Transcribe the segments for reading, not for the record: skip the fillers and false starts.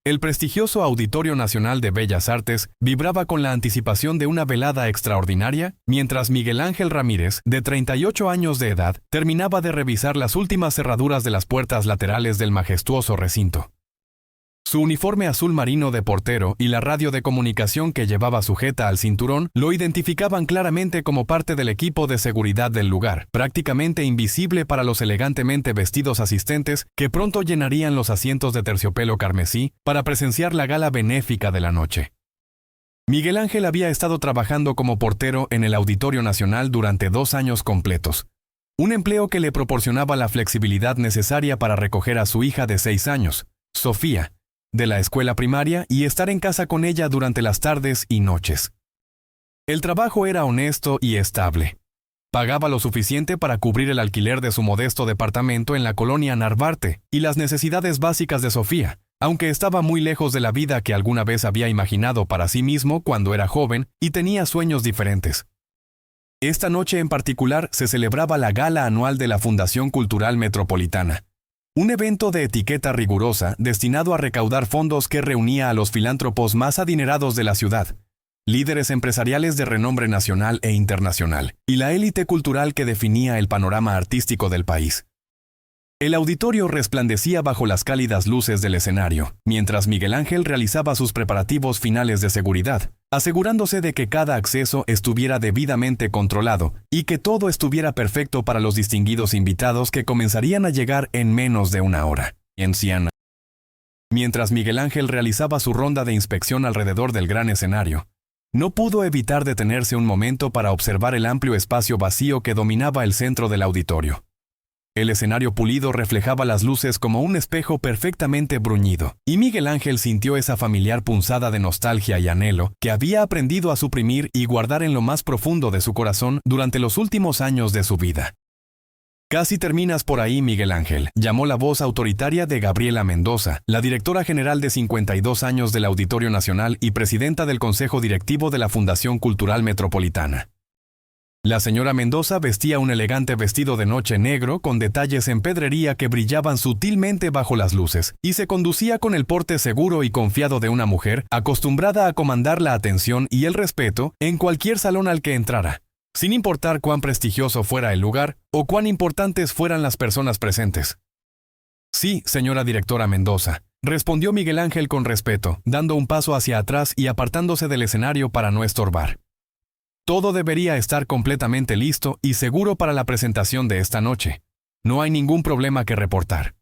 El prestigioso Auditorio Nacional de Bellas Artes vibraba con la anticipación de una velada extraordinaria, mientras Miguel Ángel Ramírez, de 38 años de edad, terminaba de revisar las últimas cerraduras de las puertas laterales del majestuoso recinto. Su uniforme azul marino de portero y la radio de comunicación que llevaba sujeta al cinturón lo identificaban claramente como parte del equipo de seguridad del lugar, prácticamente invisible para los elegantemente vestidos asistentes que pronto llenarían los asientos de terciopelo carmesí para presenciar la gala benéfica de la noche. Miguel Ángel había estado trabajando como portero en el Auditorio Nacional durante 2 años completos, un empleo que le proporcionaba la flexibilidad necesaria para recoger a su hija de 6 años, Sofía, de la escuela primaria y estar en casa con ella durante las tardes y noches. El trabajo era honesto y estable. Pagaba lo suficiente para cubrir el alquiler de su modesto departamento en la colonia Narvarte y las necesidades básicas de Sofía, aunque estaba muy lejos de la vida que alguna vez había imaginado para sí mismo cuando era joven y tenía sueños diferentes. Esta noche en particular se celebraba la gala anual de la Fundación Cultural Metropolitana, un evento de etiqueta rigurosa destinado a recaudar fondos que reunía a los filántropos más adinerados de la ciudad, líderes empresariales de renombre nacional e internacional, y la élite cultural que definía el panorama artístico del país. El auditorio resplandecía bajo las cálidas luces del escenario, mientras Miguel Ángel realizaba sus preparativos finales de seguridad, asegurándose de que cada acceso estuviera debidamente controlado y que todo estuviera perfecto para los distinguidos invitados que comenzarían a llegar en menos de 1 hora. Mientras Miguel Ángel realizaba su ronda de inspección alrededor del gran escenario, no pudo evitar detenerse un momento para observar el amplio espacio vacío que dominaba el centro del auditorio. El escenario pulido reflejaba las luces como un espejo perfectamente bruñido, y Miguel Ángel sintió esa familiar punzada de nostalgia y anhelo que había aprendido a suprimir y guardar en lo más profundo de su corazón durante los últimos años de su vida. «Casi terminas por ahí, Miguel Ángel», llamó la voz autoritaria de Gabriela Mendoza, la directora general de 52 años del Auditorio Nacional y presidenta del Consejo Directivo de la Fundación Cultural Metropolitana. La señora Mendoza vestía un elegante vestido de noche negro con detalles en pedrería que brillaban sutilmente bajo las luces, y se conducía con el porte seguro y confiado de una mujer acostumbrada a comandar la atención y el respeto en cualquier salón al que entrara, sin importar cuán prestigioso fuera el lugar o cuán importantes fueran las personas presentes. «Sí, señora directora Mendoza», respondió Miguel Ángel con respeto, dando un paso hacia atrás y apartándose del escenario para no estorbar. Todo debería estar completamente listo y seguro para la presentación de esta noche. No hay ningún problema que reportar.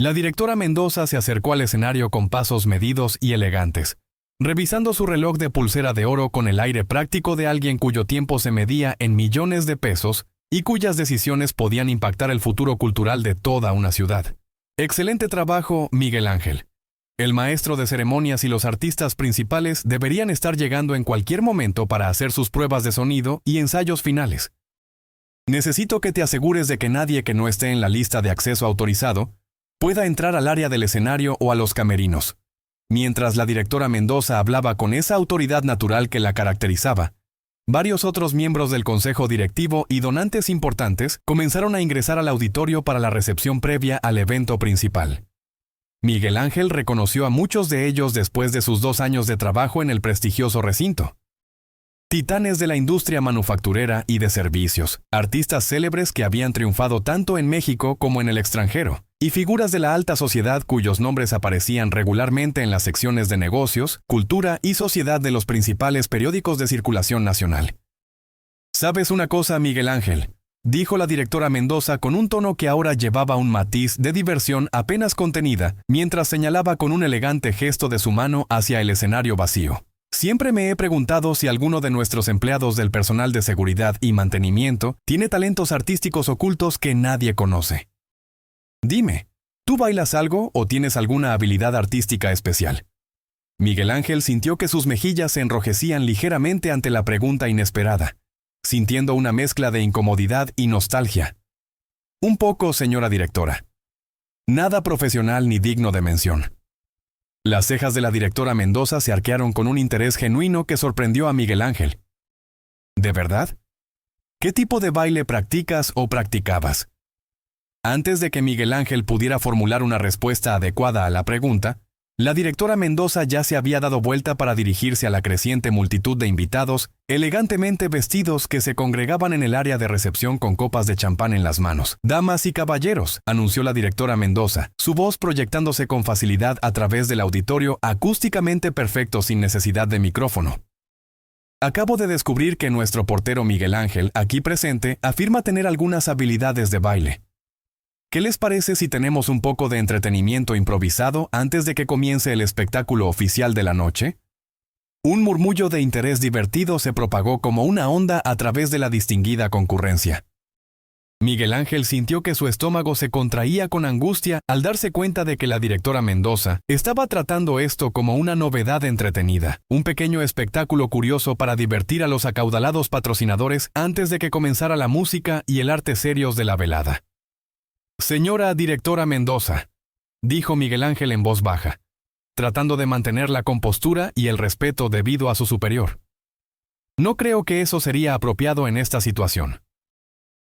La directora Mendoza se acercó al escenario con pasos medidos y elegantes, revisando su reloj de pulsera de oro con el aire práctico de alguien cuyo tiempo se medía en millones de pesos y cuyas decisiones podían impactar el futuro cultural de toda una ciudad. «Excelente trabajo, Miguel Ángel. El maestro de ceremonias y los artistas principales deberían estar llegando en cualquier momento para hacer sus pruebas de sonido y ensayos finales. Necesito que te asegures de que nadie que no esté en la lista de acceso autorizado pueda entrar al área del escenario o a los camerinos». Mientras la directora Mendoza hablaba con esa autoridad natural que la caracterizaba, varios otros miembros del consejo directivo y donantes importantes comenzaron a ingresar al auditorio para la recepción previa al evento principal. Miguel Ángel reconoció a muchos de ellos después de sus 2 años de trabajo en el prestigioso recinto. Titanes de la industria manufacturera y de servicios, artistas célebres que habían triunfado tanto en México como en el extranjero, y figuras de la alta sociedad cuyos nombres aparecían regularmente en las secciones de negocios, cultura y sociedad de los principales periódicos de circulación nacional. «¿Sabes una cosa, Miguel Ángel?», dijo la directora Mendoza con un tono que ahora llevaba un matiz de diversión apenas contenida, mientras señalaba con un elegante gesto de su mano hacia el escenario vacío. «Siempre me he preguntado si alguno de nuestros empleados del personal de seguridad y mantenimiento tiene talentos artísticos ocultos que nadie conoce. Dime, ¿tú bailas algo o tienes alguna habilidad artística especial?» Miguel Ángel sintió que sus mejillas se enrojecían ligeramente ante la pregunta inesperada, sintiendo una mezcla de incomodidad y nostalgia. «Un poco, señora directora. Nada profesional ni digno de mención». Las cejas de la directora Mendoza se arquearon con un interés genuino que sorprendió a Miguel Ángel. «¿De verdad? ¿Qué tipo de baile practicas o practicabas?» Antes de que Miguel Ángel pudiera formular una respuesta adecuada a la pregunta, La directora Mendoza ya se había dado vuelta para dirigirse a la creciente multitud de invitados, elegantemente vestidos que se congregaban en el área de recepción con copas de champán en las manos. «Damas y caballeros», anunció la directora Mendoza, su voz proyectándose con facilidad a través del auditorio acústicamente perfecto sin necesidad de micrófono. Acabo de descubrir que nuestro portero Miguel Ángel, aquí presente, afirma tener algunas habilidades de baile. ¿Qué les parece si tenemos un poco de entretenimiento improvisado antes de que comience el espectáculo oficial de la noche? Un murmullo de interés divertido se propagó como una onda a través de la distinguida concurrencia. Miguel Ángel sintió que su estómago se contraía con angustia al darse cuenta de que la directora Mendoza estaba tratando esto como una novedad entretenida, un pequeño espectáculo curioso para divertir a los acaudalados patrocinadores antes de que comenzara la música y el arte serios de la velada. «Señora directora Mendoza», dijo Miguel Ángel en voz baja, tratando de mantener la compostura y el respeto debido a su superior. «No creo que eso sería apropiado en esta situación.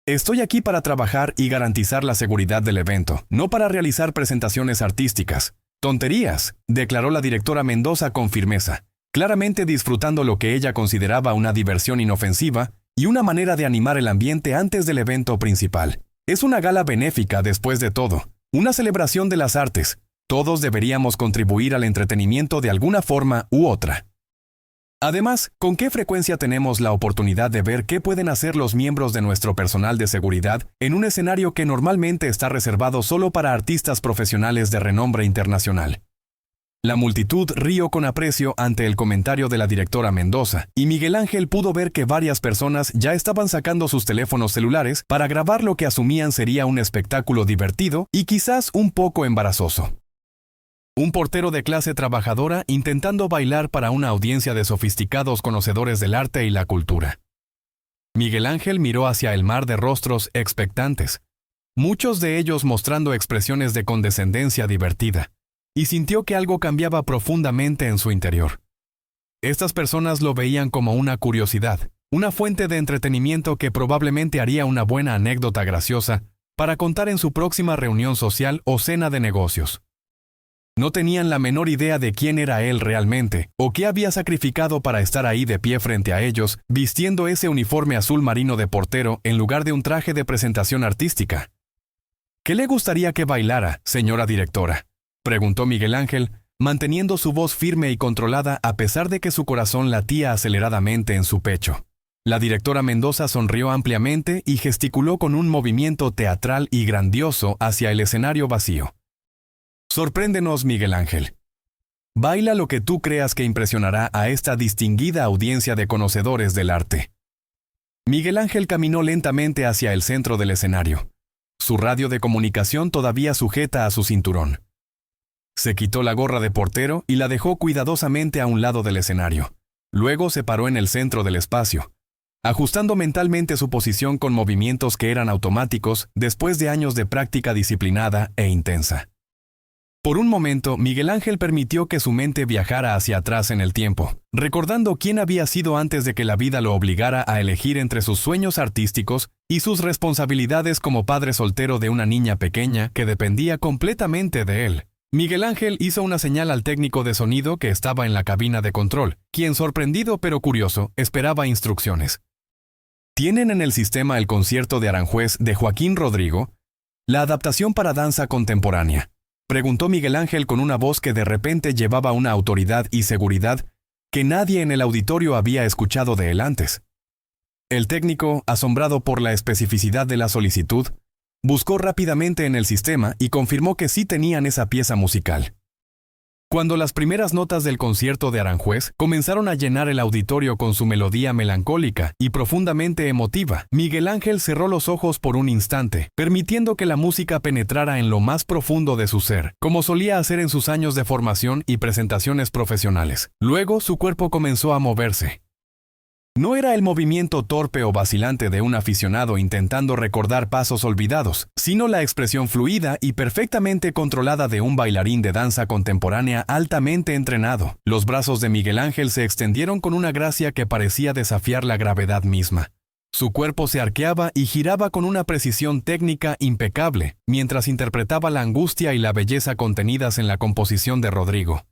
Estoy aquí para trabajar y garantizar la seguridad del evento, no para realizar presentaciones artísticas. Tonterías», declaró la directora Mendoza con firmeza, claramente disfrutando lo que ella consideraba una diversión inofensiva y una manera de animar el ambiente antes del evento principal. «Es una gala benéfica después de todo, una celebración de las artes. Todos deberíamos contribuir al entretenimiento de alguna forma u otra. Además, ¿con qué frecuencia tenemos la oportunidad de ver qué pueden hacer los miembros de nuestro personal de seguridad en un escenario que normalmente está reservado solo para artistas profesionales de renombre internacional?» La multitud rió con aprecio ante el comentario de la directora Mendoza, y Miguel Ángel pudo ver que varias personas ya estaban sacando sus teléfonos celulares para grabar lo que asumían sería un espectáculo divertido y quizás un poco embarazoso. Un portero de clase trabajadora intentando bailar para una audiencia de sofisticados conocedores del arte y la cultura. Miguel Ángel miró hacia el mar de rostros expectantes, muchos de ellos mostrando expresiones de condescendencia divertida, y sintió que algo cambiaba profundamente en su interior. Estas personas lo veían como una curiosidad, una fuente de entretenimiento que probablemente haría una buena anécdota graciosa para contar en su próxima reunión social o cena de negocios. No tenían la menor idea de quién era él realmente, o qué había sacrificado para estar ahí de pie frente a ellos, vistiendo ese uniforme azul marino de portero en lugar de un traje de presentación artística. «¿Qué le gustaría que bailara, señora directora?», preguntó Miguel Ángel, manteniendo su voz firme y controlada a pesar de que su corazón latía aceleradamente en su pecho. La directora Mendoza sonrió ampliamente y gesticuló con un movimiento teatral y grandioso hacia el escenario vacío. «Sorpréndenos, Miguel Ángel. Baila lo que tú creas que impresionará a esta distinguida audiencia de conocedores del arte». Miguel Ángel caminó lentamente hacia el centro del escenario, su radio de comunicación todavía sujeta a su cinturón. Se quitó la gorra de portero y la dejó cuidadosamente a un lado del escenario. Luego se paró en el centro del espacio, ajustando mentalmente su posición con movimientos que eran automáticos después de años de práctica disciplinada e intensa. Por un momento, Miguel Ángel permitió que su mente viajara hacia atrás en el tiempo, recordando quién había sido antes de que la vida lo obligara a elegir entre sus sueños artísticos y sus responsabilidades como padre soltero de una niña pequeña que dependía completamente de él. Miguel Ángel hizo una señal al técnico de sonido que estaba en la cabina de control, quien, sorprendido pero curioso, esperaba instrucciones. ¿Tienen en el sistema el concierto de Aranjuez de Joaquín Rodrigo? La adaptación para danza contemporánea, preguntó Miguel Ángel con una voz que de repente llevaba una autoridad y seguridad que nadie en el auditorio había escuchado de él antes. El técnico, asombrado por la especificidad de la solicitud, buscó rápidamente en el sistema y confirmó que sí tenían esa pieza musical. Cuando las primeras notas del concierto de Aranjuez comenzaron a llenar el auditorio con su melodía melancólica y profundamente emotiva, Miguel Ángel cerró los ojos por un instante, permitiendo que la música penetrara en lo más profundo de su ser, como solía hacer en sus años de formación y presentaciones profesionales. Luego su cuerpo comenzó a moverse. No era el movimiento torpe o vacilante de un aficionado intentando recordar pasos olvidados, sino la expresión fluida y perfectamente controlada de un bailarín de danza contemporánea altamente entrenado. Los brazos de Miguel Ángel se extendieron con una gracia que parecía desafiar la gravedad misma. Su cuerpo se arqueaba y giraba con una precisión técnica impecable, mientras interpretaba la angustia y la belleza contenidas en la composición de Rodrigo.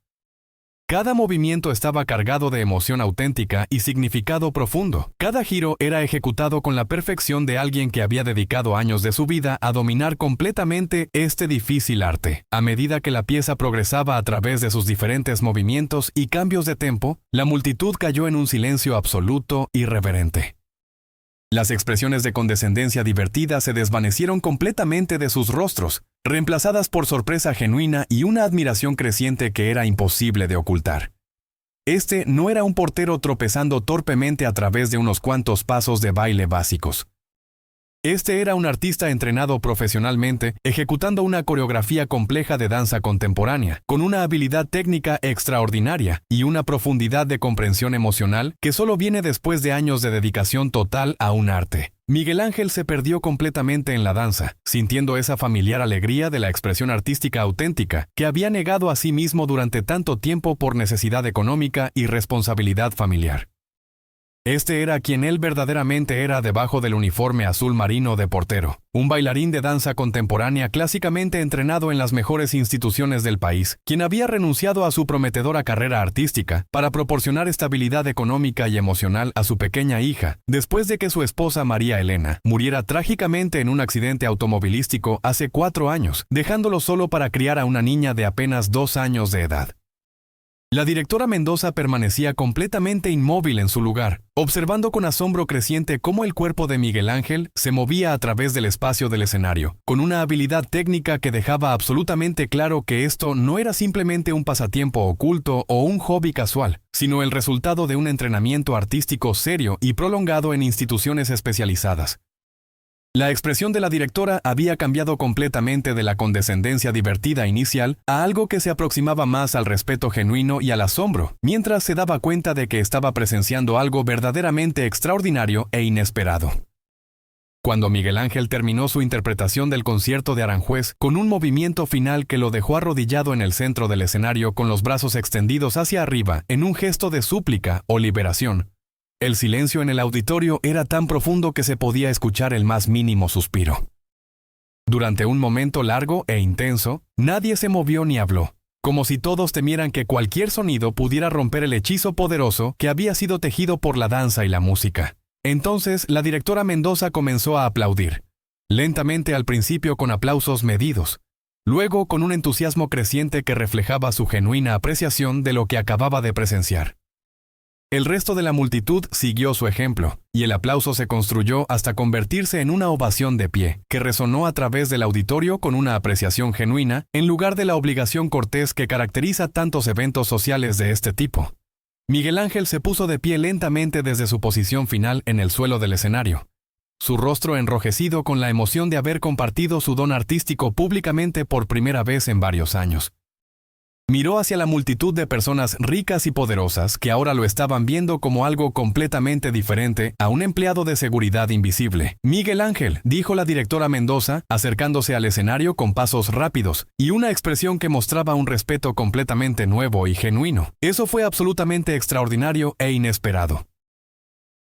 Cada movimiento estaba cargado de emoción auténtica y significado profundo. Cada giro era ejecutado con la perfección de alguien que había dedicado años de su vida a dominar completamente este difícil arte. A medida que la pieza progresaba a través de sus diferentes movimientos y cambios de tempo, la multitud cayó en un silencio absoluto y reverente. Las expresiones de condescendencia divertida se desvanecieron completamente de sus rostros, reemplazadas por sorpresa genuina y una admiración creciente que era imposible de ocultar. Este no era un portero tropezando torpemente a través de unos cuantos pasos de baile básicos. Este era un artista entrenado profesionalmente, ejecutando una coreografía compleja de danza contemporánea, con una habilidad técnica extraordinaria y una profundidad de comprensión emocional que solo viene después de años de dedicación total a un arte. Miguel Ángel se perdió completamente en la danza, sintiendo esa familiar alegría de la expresión artística auténtica que había negado a sí mismo durante tanto tiempo por necesidad económica y responsabilidad familiar. Este era quien él verdaderamente era debajo del uniforme azul marino de portero, un bailarín de danza contemporánea clásicamente entrenado en las mejores instituciones del país, quien había renunciado a su prometedora carrera artística para proporcionar estabilidad económica y emocional a su pequeña hija, después de que su esposa María Elena muriera trágicamente en un accidente automovilístico hace 4 años, dejándolo solo para criar a una niña de apenas 2 años de edad. La directora Mendoza permanecía completamente inmóvil en su lugar, observando con asombro creciente cómo el cuerpo de Miguel Ángel se movía a través del espacio del escenario, con una habilidad técnica que dejaba absolutamente claro que esto no era simplemente un pasatiempo oculto o un hobby casual, sino el resultado de un entrenamiento artístico serio y prolongado en instituciones especializadas. La expresión de la directora había cambiado completamente de la condescendencia divertida inicial a algo que se aproximaba más al respeto genuino y al asombro, mientras se daba cuenta de que estaba presenciando algo verdaderamente extraordinario e inesperado. Cuando Miguel Ángel terminó su interpretación del concierto de Aranjuez con un movimiento final que lo dejó arrodillado en el centro del escenario con los brazos extendidos hacia arriba en un gesto de súplica o liberación, el silencio en el auditorio era tan profundo que se podía escuchar el más mínimo suspiro. Durante un momento largo e intenso, nadie se movió ni habló, como si todos temieran que cualquier sonido pudiera romper el hechizo poderoso que había sido tejido por la danza y la música. Entonces, la directora Mendoza comenzó a aplaudir, lentamente al principio con aplausos medidos, luego con un entusiasmo creciente que reflejaba su genuina apreciación de lo que acababa de presenciar. El resto de la multitud siguió su ejemplo, y el aplauso se construyó hasta convertirse en una ovación de pie, que resonó a través del auditorio con una apreciación genuina, en lugar de la obligación cortés que caracteriza tantos eventos sociales de este tipo. Miguel Ángel se puso de pie lentamente desde su posición final en el suelo del escenario, su rostro enrojecido con la emoción de haber compartido su don artístico públicamente por primera vez en varios años. Miró hacia la multitud de personas ricas y poderosas que ahora lo estaban viendo como algo completamente diferente a un empleado de seguridad invisible. Miguel Ángel, dijo la directora Mendoza, acercándose al escenario con pasos rápidos y una expresión que mostraba un respeto completamente nuevo y genuino. Eso fue absolutamente extraordinario e inesperado.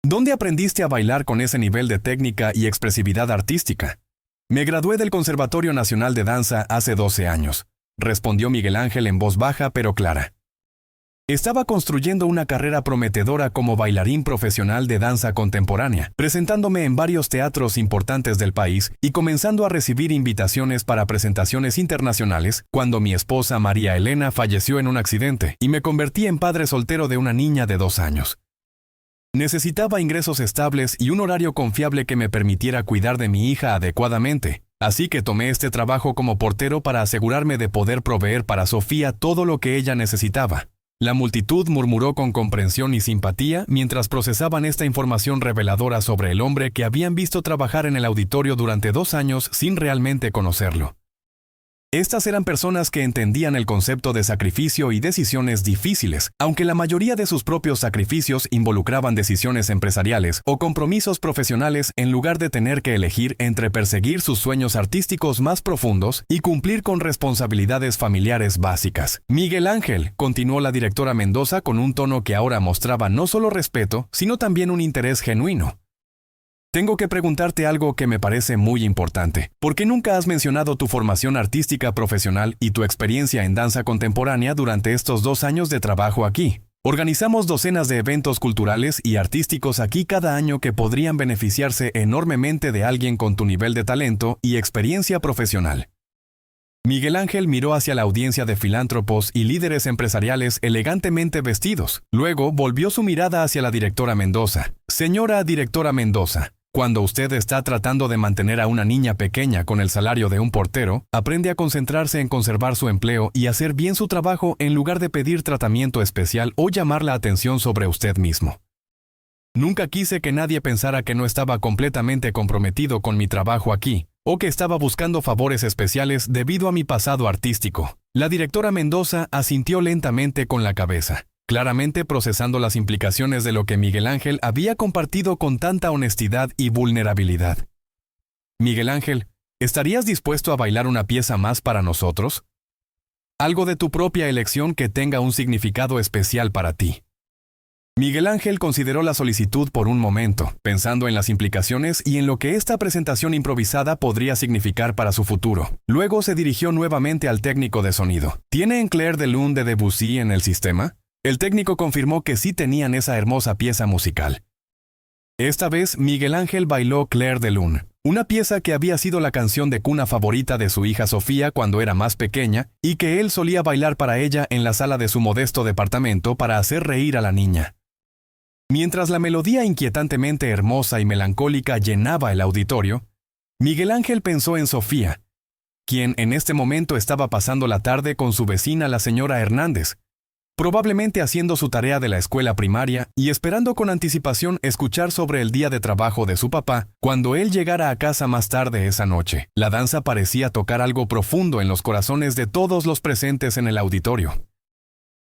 ¿Dónde aprendiste a bailar con ese nivel de técnica y expresividad artística? Me gradué del Conservatorio Nacional de Danza hace 12 años. Respondió Miguel Ángel en voz baja pero clara. Estaba construyendo una carrera prometedora como bailarín profesional de danza contemporánea, presentándome en varios teatros importantes del país y comenzando a recibir invitaciones para presentaciones internacionales cuando mi esposa María Elena falleció en un accidente y me convertí en padre soltero de una niña de 2 años. Necesitaba ingresos estables y un horario confiable que me permitiera cuidar de mi hija adecuadamente. Así que tomé este trabajo como portero para asegurarme de poder proveer para Sofía todo lo que ella necesitaba. La multitud murmuró con comprensión y simpatía mientras procesaban esta información reveladora sobre el hombre que habían visto trabajar en el auditorio durante 2 años sin realmente conocerlo. Estas eran personas que entendían el concepto de sacrificio y decisiones difíciles, aunque la mayoría de sus propios sacrificios involucraban decisiones empresariales o compromisos profesionales en lugar de tener que elegir entre perseguir sus sueños artísticos más profundos y cumplir con responsabilidades familiares básicas. Miguel Ángel, continuó la directora Mendoza con un tono que ahora mostraba no solo respeto, sino también un interés genuino. Tengo que preguntarte algo que me parece muy importante. ¿Por qué nunca has mencionado tu formación artística profesional y tu experiencia en danza contemporánea durante estos 2 años de trabajo aquí? Organizamos docenas de eventos culturales y artísticos aquí cada año que podrían beneficiarse enormemente de alguien con tu nivel de talento y experiencia profesional. Miguel Ángel miró hacia la audiencia de filántropos y líderes empresariales elegantemente vestidos. Luego volvió su mirada hacia la directora Mendoza. Señora directora Mendoza, cuando usted está tratando de mantener a una niña pequeña con el salario de un portero, aprende a concentrarse en conservar su empleo y hacer bien su trabajo en lugar de pedir tratamiento especial o llamar la atención sobre usted mismo. Nunca quise que nadie pensara que no estaba completamente comprometido con mi trabajo aquí, o que estaba buscando favores especiales debido a mi pasado artístico. La directora Mendoza asintió lentamente con la cabeza, claramente procesando las implicaciones de lo que Miguel Ángel había compartido con tanta honestidad y vulnerabilidad. Miguel Ángel, ¿estarías dispuesto a bailar una pieza más para nosotros? Algo de tu propia elección que tenga un significado especial para ti. Miguel Ángel consideró la solicitud por un momento, pensando en las implicaciones y en lo que esta presentación improvisada podría significar para su futuro. Luego se dirigió nuevamente al técnico de sonido. ¿Tiene en Clair de Lune de Debussy en el sistema? El técnico confirmó que sí tenían esa hermosa pieza musical. Esta vez Miguel Ángel bailó Clair de Lune, una pieza que había sido la canción de cuna favorita de su hija Sofía cuando era más pequeña y que él solía bailar para ella en la sala de su modesto departamento para hacer reír a la niña. Mientras la melodía inquietantemente hermosa y melancólica llenaba el auditorio, Miguel Ángel pensó en Sofía, quien en este momento estaba pasando la tarde con su vecina la señora Hernández, probablemente haciendo su tarea de la escuela primaria y esperando con anticipación escuchar sobre el día de trabajo de su papá cuando él llegara a casa más tarde esa noche. La danza parecía tocar algo profundo en los corazones de todos los presentes en el auditorio.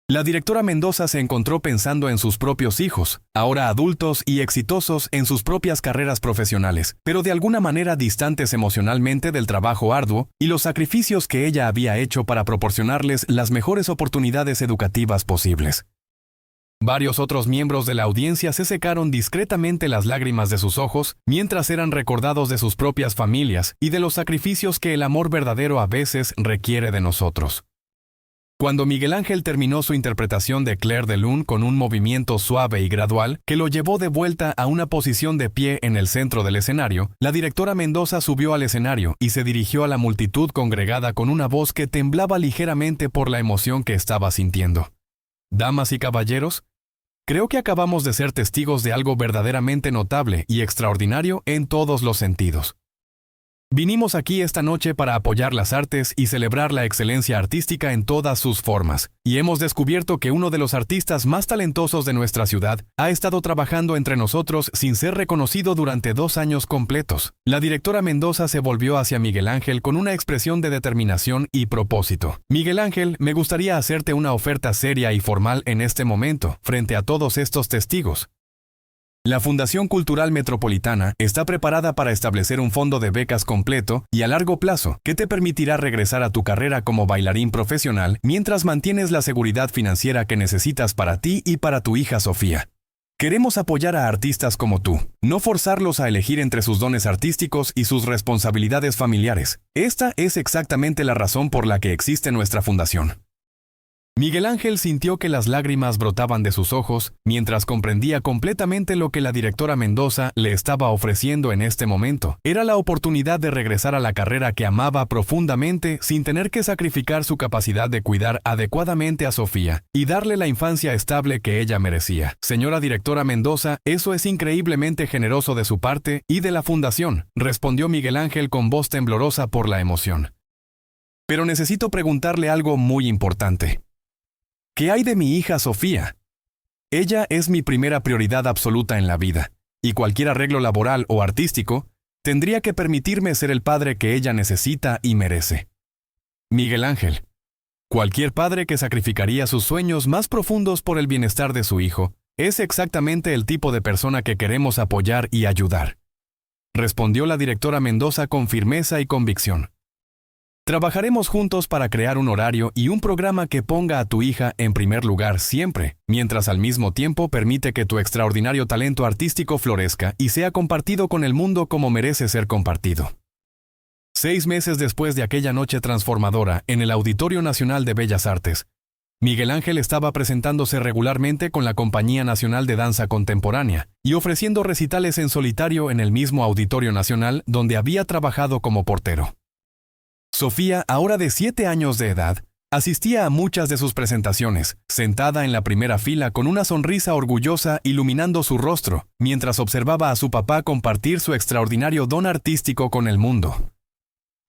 La directora Mendoza se encontró pensando en sus propios hijos, ahora adultos y exitosos en sus propias carreras profesionales, pero de alguna manera distantes emocionalmente del trabajo arduo y los sacrificios que ella había hecho para proporcionarles las mejores oportunidades educativas posibles. Varios otros miembros de la audiencia se secaron discretamente las lágrimas de sus ojos mientras eran recordados de sus propias familias y de los sacrificios que el amor verdadero a veces requiere de nosotros. Cuando Miguel Ángel terminó su interpretación de Clair de Lune con un movimiento suave y gradual que lo llevó de vuelta a una posición de pie en el centro del escenario, la directora Mendoza subió al escenario y se dirigió a la multitud congregada con una voz que temblaba ligeramente por la emoción que estaba sintiendo. Damas y caballeros, creo que acabamos de ser testigos de algo verdaderamente notable y extraordinario en todos los sentidos. Vinimos aquí esta noche para apoyar las artes y celebrar la excelencia artística en todas sus formas, y hemos descubierto que uno de los artistas más talentosos de nuestra ciudad ha estado trabajando entre nosotros sin ser reconocido durante 2 años completos. La directora Mendoza se volvió hacia Miguel Ángel con una expresión de determinación y propósito. Miguel Ángel, me gustaría hacerte una oferta seria y formal en este momento, frente a todos estos testigos. La Fundación Cultural Metropolitana está preparada para establecer un fondo de becas completo y a largo plazo que te permitirá regresar a tu carrera como bailarín profesional mientras mantienes la seguridad financiera que necesitas para ti y para tu hija Sofía. Queremos apoyar a artistas como tú, no forzarlos a elegir entre sus dones artísticos y sus responsabilidades familiares. Esta es exactamente la razón por la que existe nuestra fundación. Miguel Ángel sintió que las lágrimas brotaban de sus ojos mientras comprendía completamente lo que la directora Mendoza le estaba ofreciendo en este momento. Era la oportunidad de regresar a la carrera que amaba profundamente sin tener que sacrificar su capacidad de cuidar adecuadamente a Sofía y darle la infancia estable que ella merecía. Señora directora Mendoza, eso es increíblemente generoso de su parte y de la fundación, respondió Miguel Ángel con voz temblorosa por la emoción. Pero necesito preguntarle algo muy importante. ¿Qué hay de mi hija Sofía? Ella es mi primera prioridad absoluta en la vida, y cualquier arreglo laboral o artístico tendría que permitirme ser el padre que ella necesita y merece. Miguel Ángel, cualquier padre que sacrificaría sus sueños más profundos por el bienestar de su hijo, es exactamente el tipo de persona que queremos apoyar y ayudar, respondió la directora Mendoza con firmeza y convicción. Trabajaremos juntos para crear un horario y un programa que ponga a tu hija en primer lugar siempre, mientras al mismo tiempo permite que tu extraordinario talento artístico florezca y sea compartido con el mundo como merece ser compartido. 6 meses después de aquella noche transformadora en el Auditorio Nacional de Bellas Artes, Miguel Ángel estaba presentándose regularmente con la Compañía Nacional de Danza Contemporánea y ofreciendo recitales en solitario en el mismo Auditorio Nacional donde había trabajado como portero. Sofía, ahora de 7 años de edad, asistía a muchas de sus presentaciones, sentada en la primera fila con una sonrisa orgullosa iluminando su rostro, mientras observaba a su papá compartir su extraordinario don artístico con el mundo.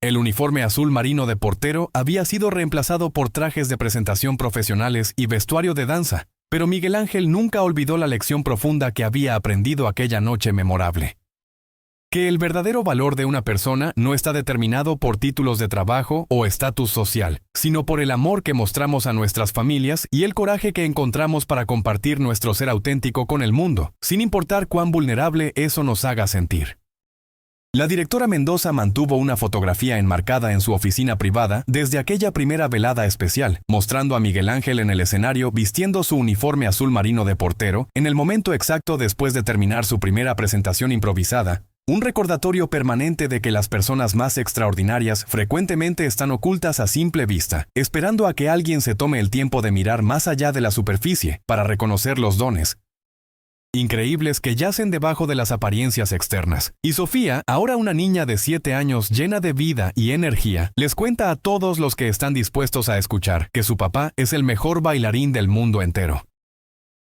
El uniforme azul marino de portero había sido reemplazado por trajes de presentación profesionales y vestuario de danza, pero Miguel Ángel nunca olvidó la lección profunda que había aprendido aquella noche memorable. Que el verdadero valor de una persona no está determinado por títulos de trabajo o estatus social, sino por el amor que mostramos a nuestras familias y el coraje que encontramos para compartir nuestro ser auténtico con el mundo, sin importar cuán vulnerable eso nos haga sentir. La directora Mendoza mantuvo una fotografía enmarcada en su oficina privada desde aquella primera velada especial, mostrando a Miguel Ángel en el escenario vistiendo su uniforme azul marino de portero en el momento exacto después de terminar su primera presentación improvisada. Un recordatorio permanente de que las personas más extraordinarias frecuentemente están ocultas a simple vista, esperando a que alguien se tome el tiempo de mirar más allá de la superficie para reconocer los dones increíbles que yacen debajo de las apariencias externas. Y Sofía, ahora una niña de 7 años llena de vida y energía, les cuenta a todos los que están dispuestos a escuchar que su papá es el mejor bailarín del mundo entero.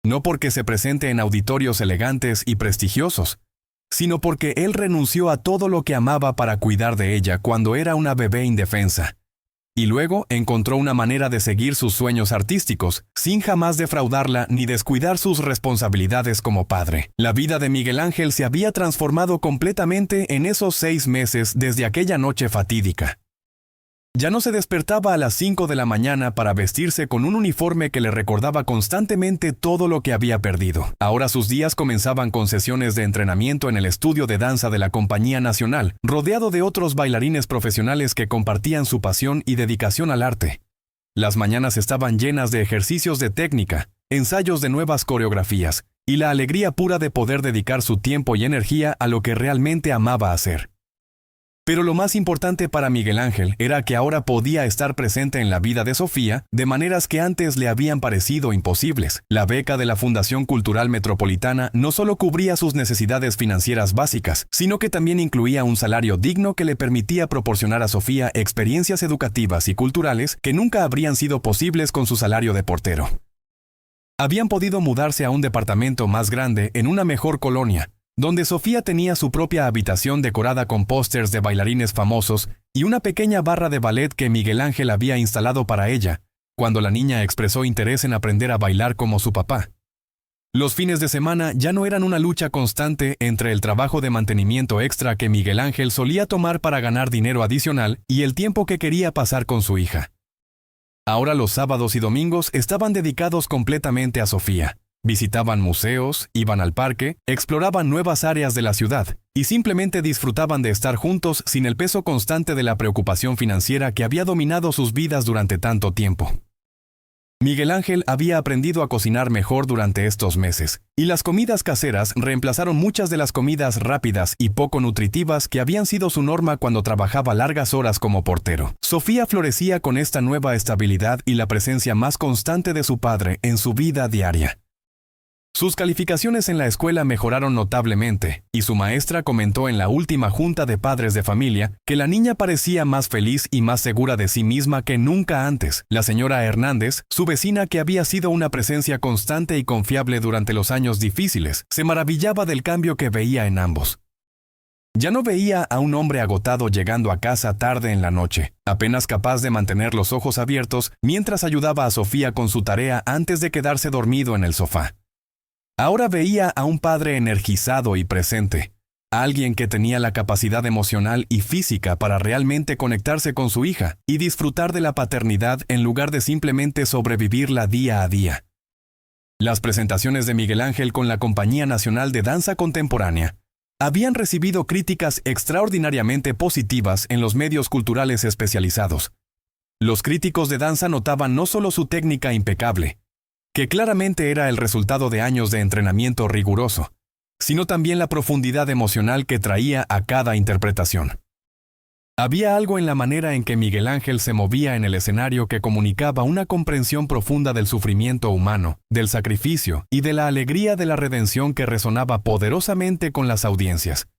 No porque se presente en auditorios elegantes y prestigiosos, sino porque él renunció a todo lo que amaba para cuidar de ella cuando era una bebé indefensa. Y luego encontró una manera de seguir sus sueños artísticos, sin jamás defraudarla ni descuidar sus responsabilidades como padre. La vida de Miguel Ángel se había transformado completamente en esos 6 meses desde aquella noche fatídica. Ya no se despertaba a las 5 de la mañana para vestirse con un uniforme que le recordaba constantemente todo lo que había perdido. Ahora sus días comenzaban con sesiones de entrenamiento en el estudio de danza de la Compañía Nacional, rodeado de otros bailarines profesionales que compartían su pasión y dedicación al arte. Las mañanas estaban llenas de ejercicios de técnica, ensayos de nuevas coreografías, y la alegría pura de poder dedicar su tiempo y energía a lo que realmente amaba hacer. Pero lo más importante para Miguel Ángel era que ahora podía estar presente en la vida de Sofía de maneras que antes le habían parecido imposibles. La beca de la Fundación Cultural Metropolitana no solo cubría sus necesidades financieras básicas, sino que también incluía un salario digno que le permitía proporcionar a Sofía experiencias educativas y culturales que nunca habrían sido posibles con su salario de portero. Habían podido mudarse a un departamento más grande en una mejor colonia, donde Sofía tenía su propia habitación decorada con pósters de bailarines famosos y una pequeña barra de ballet que Miguel Ángel había instalado para ella, cuando la niña expresó interés en aprender a bailar como su papá. Los fines de semana ya no eran una lucha constante entre el trabajo de mantenimiento extra que Miguel Ángel solía tomar para ganar dinero adicional y el tiempo que quería pasar con su hija. Ahora los sábados y domingos estaban dedicados completamente a Sofía. Visitaban museos, iban al parque, exploraban nuevas áreas de la ciudad y simplemente disfrutaban de estar juntos sin el peso constante de la preocupación financiera que había dominado sus vidas durante tanto tiempo. Miguel Ángel había aprendido a cocinar mejor durante estos meses, y las comidas caseras reemplazaron muchas de las comidas rápidas y poco nutritivas que habían sido su norma cuando trabajaba largas horas como portero. Sofía florecía con esta nueva estabilidad y la presencia más constante de su padre en su vida diaria. Sus calificaciones en la escuela mejoraron notablemente, y su maestra comentó en la última junta de padres de familia que la niña parecía más feliz y más segura de sí misma que nunca antes. La señora Hernández, su vecina que había sido una presencia constante y confiable durante los años difíciles, se maravillaba del cambio que veía en ambos. Ya no veía a un hombre agotado llegando a casa tarde en la noche, apenas capaz de mantener los ojos abiertos mientras ayudaba a Sofía con su tarea antes de quedarse dormido en el sofá. Ahora veía a un padre energizado y presente, alguien que tenía la capacidad emocional y física para realmente conectarse con su hija y disfrutar de la paternidad en lugar de simplemente sobrevivirla día a día. Las presentaciones de Miguel Ángel con la Compañía Nacional de Danza Contemporánea habían recibido críticas extraordinariamente positivas en los medios culturales especializados. Los críticos de danza notaban no solo su técnica impecable, que claramente era el resultado de años de entrenamiento riguroso, sino también la profundidad emocional que traía a cada interpretación. Había algo en la manera en que Miguel Ángel se movía en el escenario que comunicaba una comprensión profunda del sufrimiento humano, del sacrificio y de la alegría de la redención que resonaba poderosamente con las audiencias.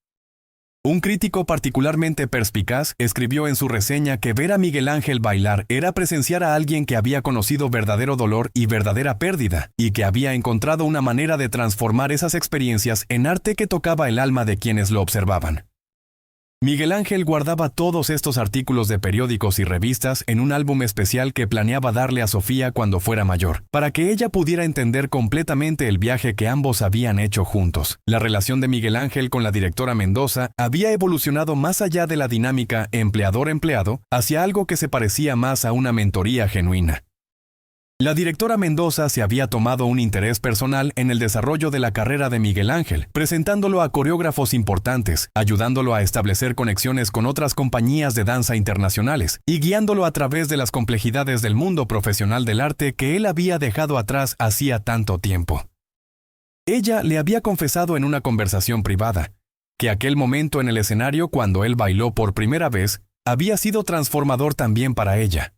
Un crítico particularmente perspicaz escribió en su reseña que ver a Miguel Ángel bailar era presenciar a alguien que había conocido verdadero dolor y verdadera pérdida, y que había encontrado una manera de transformar esas experiencias en arte que tocaba el alma de quienes lo observaban. Miguel Ángel guardaba todos estos artículos de periódicos y revistas en un álbum especial que planeaba darle a Sofía cuando fuera mayor, para que ella pudiera entender completamente el viaje que ambos habían hecho juntos. La relación de Miguel Ángel con la directora Mendoza había evolucionado más allá de la dinámica empleador-empleado hacia algo que se parecía más a una mentoría genuina. La directora Mendoza se había tomado un interés personal en el desarrollo de la carrera de Miguel Ángel, presentándolo a coreógrafos importantes, ayudándolo a establecer conexiones con otras compañías de danza internacionales y guiándolo a través de las complejidades del mundo profesional del arte que él había dejado atrás hacía tanto tiempo. Ella le había confesado en una conversación privada que aquel momento en el escenario cuando él bailó por primera vez había sido transformador también para ella.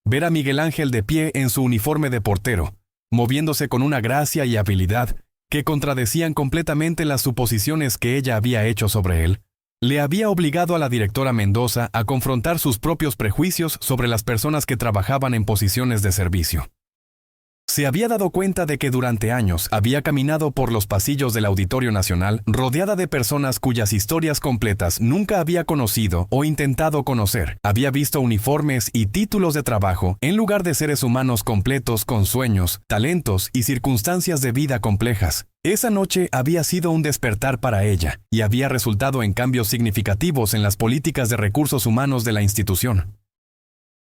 Ver a Miguel Ángel de pie en su uniforme de portero, moviéndose con una gracia y habilidad que contradecían completamente las suposiciones que ella había hecho sobre él, le había obligado a la directora Mendoza a confrontar sus propios prejuicios sobre las personas que trabajaban en posiciones de servicio. Se había dado cuenta de que durante años había caminado por los pasillos del Auditorio Nacional rodeada de personas cuyas historias completas nunca había conocido o intentado conocer. Había visto uniformes y títulos de trabajo en lugar de seres humanos completos con sueños, talentos y circunstancias de vida complejas. Esa noche había sido un despertar para ella y había resultado en cambios significativos en las políticas de recursos humanos de la institución.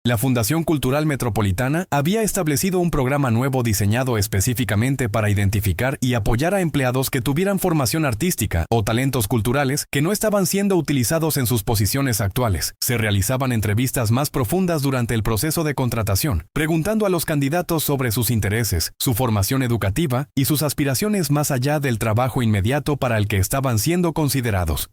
La Fundación Cultural Metropolitana había establecido un programa nuevo diseñado específicamente para identificar y apoyar a empleados que tuvieran formación artística o talentos culturales que no estaban siendo utilizados en sus posiciones actuales. Se realizaban entrevistas más profundas durante el proceso de contratación, preguntando a los candidatos sobre sus intereses, su formación educativa y sus aspiraciones más allá del trabajo inmediato para el que estaban siendo considerados.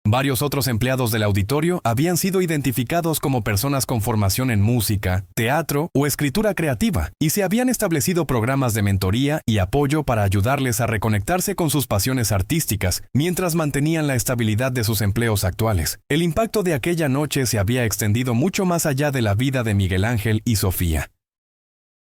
Varios otros empleados del auditorio habían sido identificados como personas con formación en música, teatro o escritura creativa, y se habían establecido programas de mentoría y apoyo para ayudarles a reconectarse con sus pasiones artísticas mientras mantenían la estabilidad de sus empleos actuales. El impacto de aquella noche se había extendido mucho más allá de la vida de Miguel Ángel y Sofía.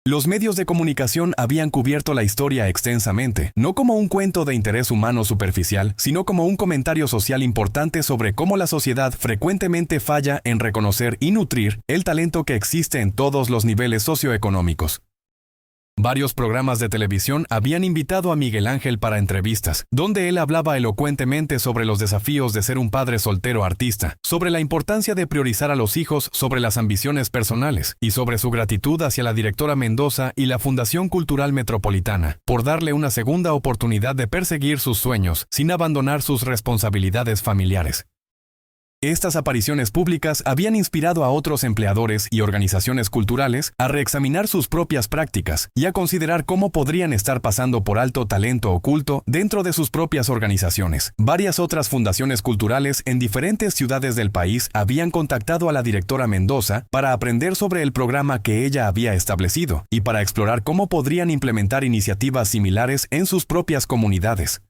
Los medios de comunicación habían cubierto la historia extensamente, no como un cuento de interés humano superficial, sino como un comentario social importante sobre cómo la sociedad frecuentemente falla en reconocer y nutrir el talento que existe en todos los niveles socioeconómicos. Varios programas de televisión habían invitado a Miguel Ángel para entrevistas, donde él hablaba elocuentemente sobre los desafíos de ser un padre soltero artista, sobre la importancia de priorizar a los hijos sobre las ambiciones personales, y sobre su gratitud hacia la directora Mendoza y la Fundación Cultural Metropolitana, por darle una segunda oportunidad de perseguir sus sueños, sin abandonar sus responsabilidades familiares. Estas apariciones públicas habían inspirado a otros empleadores y organizaciones culturales a reexaminar sus propias prácticas y a considerar cómo podrían estar pasando por alto talento oculto dentro de sus propias organizaciones. Varias otras fundaciones culturales en diferentes ciudades del país habían contactado a la directora Mendoza para aprender sobre el programa que ella había establecido y para explorar cómo podrían implementar iniciativas similares en sus propias comunidades.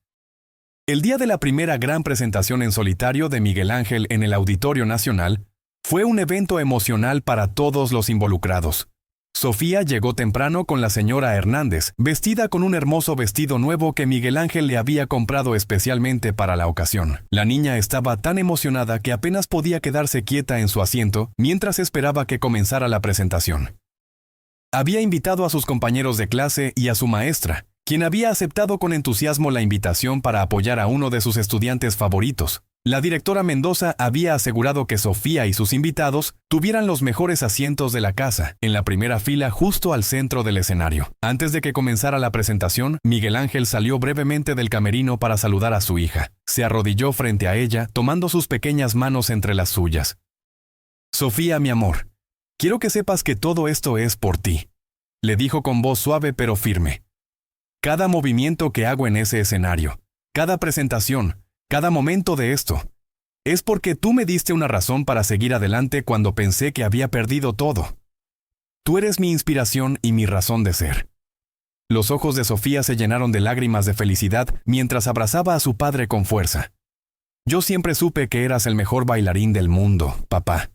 El día de la primera gran presentación en solitario de Miguel Ángel en el Auditorio Nacional fue un evento emocional para todos los involucrados. Sofía llegó temprano con la señora Hernández, vestida con un hermoso vestido nuevo que Miguel Ángel le había comprado especialmente para la ocasión. La niña estaba tan emocionada que apenas podía quedarse quieta en su asiento mientras esperaba que comenzara la presentación. Había invitado a sus compañeros de clase y a su maestra, quien había aceptado con entusiasmo la invitación para apoyar a uno de sus estudiantes favoritos. La directora Mendoza había asegurado que Sofía y sus invitados tuvieran los mejores asientos de la casa, en la primera fila justo al centro del escenario. Antes de que comenzara la presentación, Miguel Ángel salió brevemente del camerino para saludar a su hija. Se arrodilló frente a ella, tomando sus pequeñas manos entre las suyas. «Sofía, mi amor, quiero que sepas que todo esto es por ti», le dijo con voz suave pero firme. «Cada movimiento que hago en ese escenario, cada presentación, cada momento de esto, es porque tú me diste una razón para seguir adelante cuando pensé que había perdido todo. Tú eres mi inspiración y mi razón de ser». Los ojos de Sofía se llenaron de lágrimas de felicidad mientras abrazaba a su padre con fuerza. «Yo siempre supe que eras el mejor bailarín del mundo, papá.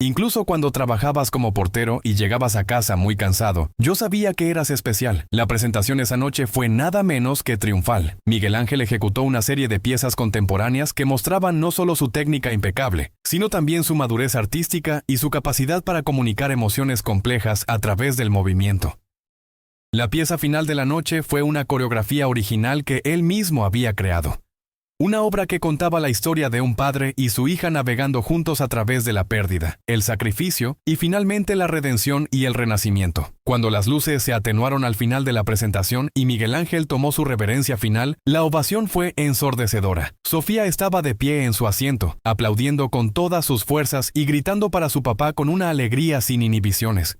Incluso cuando trabajabas como portero y llegabas a casa muy cansado, yo sabía que eras especial». La presentación esa noche fue nada menos que triunfal. Miguel Ángel ejecutó una serie de piezas contemporáneas que mostraban no solo su técnica impecable, sino también su madurez artística y su capacidad para comunicar emociones complejas a través del movimiento. La pieza final de la noche fue una coreografía original que él mismo había creado. Una obra que contaba la historia de un padre y su hija navegando juntos a través de la pérdida, el sacrificio y finalmente la redención y el renacimiento. Cuando las luces se atenuaron al final de la presentación y Miguel Ángel tomó su reverencia final, la ovación fue ensordecedora. Sofía estaba de pie en su asiento, aplaudiendo con todas sus fuerzas y gritando para su papá con una alegría sin inhibiciones.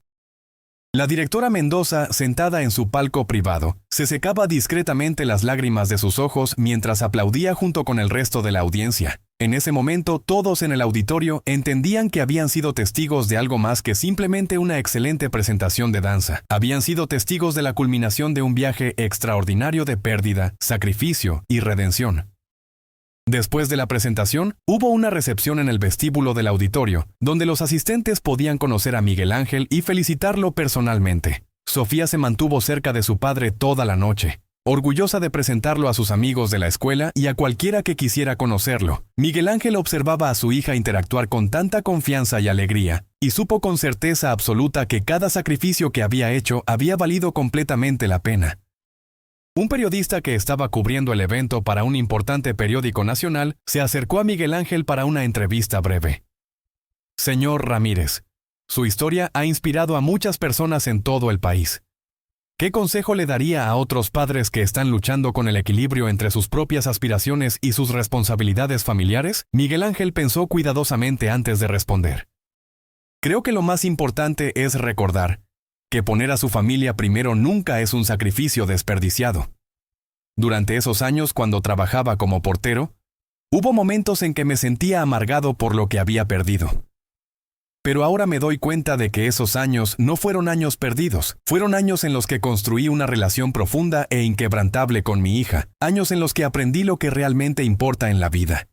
La directora Mendoza, sentada en su palco privado, se secaba discretamente las lágrimas de sus ojos mientras aplaudía junto con el resto de la audiencia. En ese momento, todos en el auditorio entendían que habían sido testigos de algo más que simplemente una excelente presentación de danza. Habían sido testigos de la culminación de un viaje extraordinario de pérdida, sacrificio y redención. Después de la presentación, hubo una recepción en el vestíbulo del auditorio, donde los asistentes podían conocer a Miguel Ángel y felicitarlo personalmente. Sofía se mantuvo cerca de su padre toda la noche, orgullosa de presentarlo a sus amigos de la escuela y a cualquiera que quisiera conocerlo. Miguel Ángel observaba a su hija interactuar con tanta confianza y alegría, y supo con certeza absoluta que cada sacrificio que había hecho había valido completamente la pena. Un periodista que estaba cubriendo el evento para un importante periódico nacional se acercó a Miguel Ángel para una entrevista breve. «Señor Ramírez, su historia ha inspirado a muchas personas en todo el país. ¿Qué consejo le daría a otros padres que están luchando con el equilibrio entre sus propias aspiraciones y sus responsabilidades familiares?» Miguel Ángel pensó cuidadosamente antes de responder. «Creo que lo más importante es recordar que poner a su familia primero nunca es un sacrificio desperdiciado. Durante esos años, cuando trabajaba como portero, hubo momentos en que me sentía amargado por lo que había perdido. Pero ahora me doy cuenta de que esos años no fueron años perdidos, fueron años en los que construí una relación profunda e inquebrantable con mi hija, años en los que aprendí lo que realmente importa en la vida.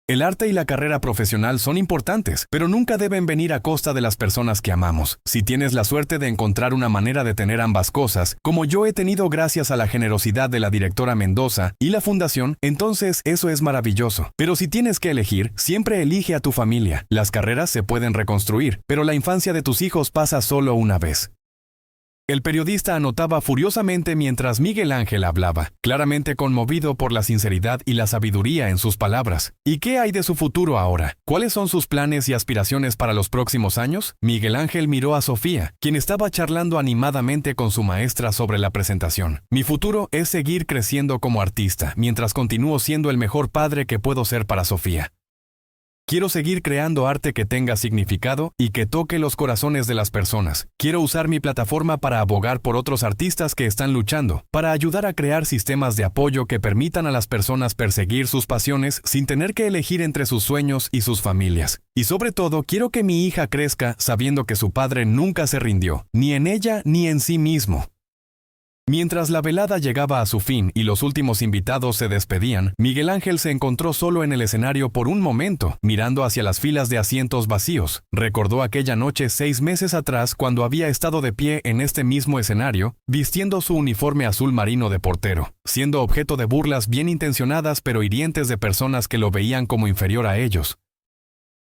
El arte y la carrera profesional son importantes, pero nunca deben venir a costa de las personas que amamos. Si tienes la suerte de encontrar una manera de tener ambas cosas, como yo he tenido gracias a la generosidad de la directora Mendoza y la fundación, entonces eso es maravilloso. Pero si tienes que elegir, siempre elige a tu familia. Las carreras se pueden reconstruir, pero la infancia de tus hijos pasa solo una vez». El periodista anotaba furiosamente mientras Miguel Ángel hablaba, claramente conmovido por la sinceridad y la sabiduría en sus palabras. ¿Y qué hay de su futuro ahora? ¿Cuáles son sus planes y aspiraciones para los próximos años? Miguel Ángel miró a Sofía, quien estaba charlando animadamente con su maestra sobre la presentación. «Mi futuro es seguir creciendo como artista, mientras continúo siendo el mejor padre que puedo ser para Sofía. Quiero seguir creando arte que tenga significado y que toque los corazones de las personas. Quiero usar mi plataforma para abogar por otros artistas que están luchando, para ayudar a crear sistemas de apoyo que permitan a las personas perseguir sus pasiones sin tener que elegir entre sus sueños y sus familias. Y sobre todo, quiero que mi hija crezca sabiendo que su padre nunca se rindió, ni en ella ni en sí mismo». Mientras la velada llegaba a su fin y los últimos invitados se despedían, Miguel Ángel se encontró solo en el escenario por un momento, mirando hacia las filas de asientos vacíos. Recordó aquella noche 6 meses atrás cuando había estado de pie en este mismo escenario, vistiendo su uniforme azul marino de portero, siendo objeto de burlas bien intencionadas pero hirientes de personas que lo veían como inferior a ellos.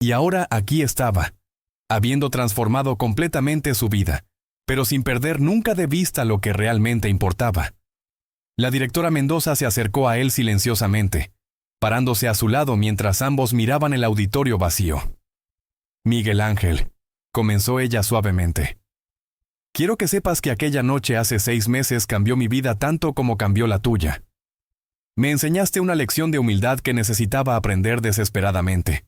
Y ahora aquí estaba, habiendo transformado completamente su vida, pero sin perder nunca de vista lo que realmente importaba. La directora Mendoza se acercó a él silenciosamente, parándose a su lado mientras ambos miraban el auditorio vacío. «Miguel Ángel», comenzó ella suavemente. «Quiero que sepas que aquella noche hace 6 meses cambió mi vida tanto como cambió la tuya. Me enseñaste una lección de humildad que necesitaba aprender desesperadamente.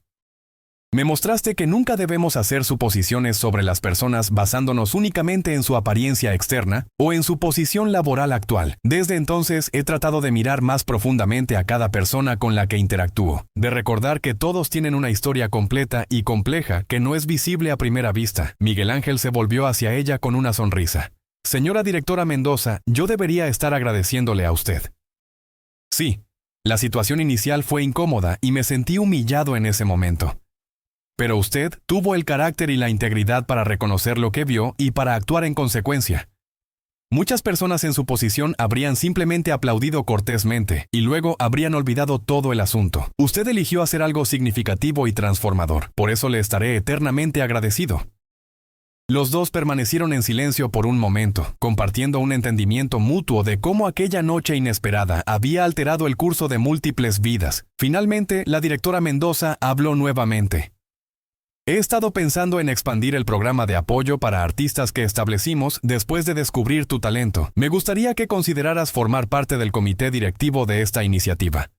Me mostraste que nunca debemos hacer suposiciones sobre las personas basándonos únicamente en su apariencia externa o en su posición laboral actual. Desde entonces he tratado de mirar más profundamente a cada persona con la que interactúo, de recordar que todos tienen una historia completa y compleja que no es visible a primera vista». Miguel Ángel se volvió hacia ella con una sonrisa. «Señora directora Mendoza, yo debería estar agradeciéndole a usted». Sí, la situación inicial fue incómoda y me sentí humillado en ese momento. Pero usted tuvo el carácter y la integridad para reconocer lo que vio y para actuar en consecuencia. Muchas personas en su posición habrían simplemente aplaudido cortésmente y luego habrían olvidado todo el asunto. Usted eligió hacer algo significativo y transformador. Por eso le estaré eternamente agradecido». Los dos permanecieron en silencio por un momento, compartiendo un entendimiento mutuo de cómo aquella noche inesperada había alterado el curso de múltiples vidas. Finalmente, la directora Mendoza habló nuevamente. «He estado pensando en expandir el programa de apoyo para artistas que establecimos después de descubrir tu talento. Me gustaría que consideraras formar parte del comité directivo de esta iniciativa.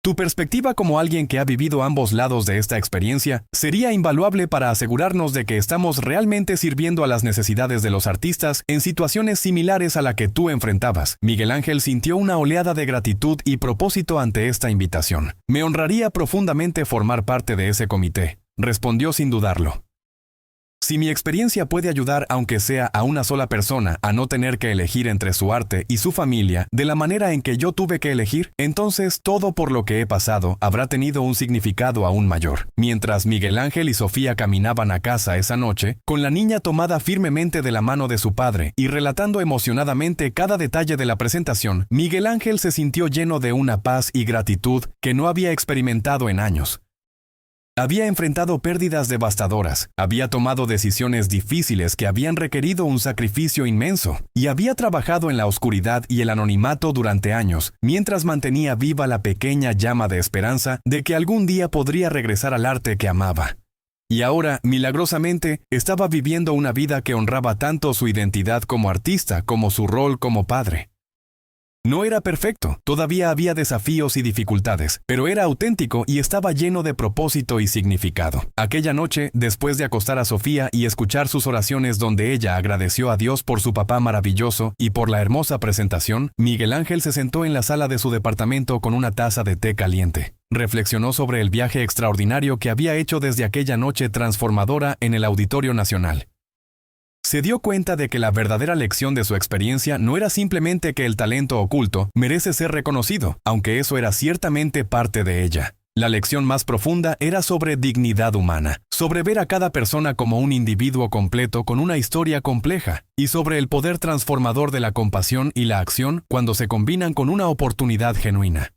Tu perspectiva como alguien que ha vivido ambos lados de esta experiencia sería invaluable para asegurarnos de que estamos realmente sirviendo a las necesidades de los artistas en situaciones similares a la que tú enfrentabas». Miguel Ángel sintió una oleada de gratitud y propósito ante esta invitación. «Me honraría profundamente formar parte de ese comité», respondió sin dudarlo. «Si mi experiencia puede ayudar aunque sea a una sola persona a no tener que elegir entre su arte y su familia de la manera en que yo tuve que elegir, entonces todo por lo que he pasado habrá tenido un significado aún mayor». Mientras Miguel Ángel y Sofía caminaban a casa esa noche, con la niña tomada firmemente de la mano de su padre y relatando emocionadamente cada detalle de la presentación, Miguel Ángel se sintió lleno de una paz y gratitud que no había experimentado en años. Había enfrentado pérdidas devastadoras, había tomado decisiones difíciles que habían requerido un sacrificio inmenso, y había trabajado en la oscuridad y el anonimato durante años, mientras mantenía viva la pequeña llama de esperanza de que algún día podría regresar al arte que amaba. Y ahora, milagrosamente, estaba viviendo una vida que honraba tanto su identidad como artista como su rol como padre. No era perfecto, todavía había desafíos y dificultades, pero era auténtico y estaba lleno de propósito y significado. Aquella noche, después de acostar a Sofía y escuchar sus oraciones donde ella agradeció a Dios por su papá maravilloso y por la hermosa presentación, Miguel Ángel se sentó en la sala de su departamento con una taza de té caliente. Reflexionó sobre el viaje extraordinario que había hecho desde aquella noche transformadora en el Auditorio Nacional. Se dio cuenta de que la verdadera lección de su experiencia no era simplemente que el talento oculto merece ser reconocido, aunque eso era ciertamente parte de ella. La lección más profunda era sobre dignidad humana, sobre ver a cada persona como un individuo completo con una historia compleja, y sobre el poder transformador de la compasión y la acción cuando se combinan con una oportunidad genuina.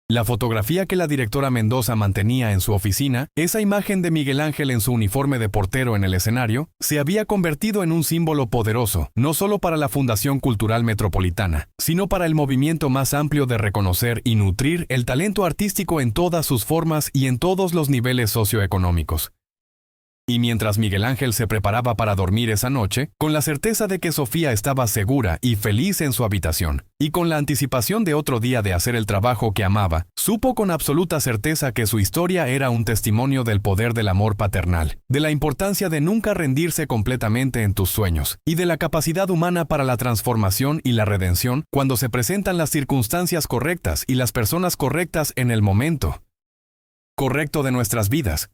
La fotografía que la directora Mendoza mantenía en su oficina, esa imagen de Miguel Ángel en su uniforme de portero en el escenario, se había convertido en un símbolo poderoso, no solo para la Fundación Cultural Metropolitana, sino para el movimiento más amplio de reconocer y nutrir el talento artístico en todas sus formas y en todos los niveles socioeconómicos. Y mientras Miguel Ángel se preparaba para dormir esa noche, con la certeza de que Sofía estaba segura y feliz en su habitación, y con la anticipación de otro día de hacer el trabajo que amaba, supo con absoluta certeza que su historia era un testimonio del poder del amor paternal, de la importancia de nunca rendirse completamente en tus sueños, y de la capacidad humana para la transformación y la redención cuando se presentan las circunstancias correctas y las personas correctas en el momento correcto de nuestras vidas.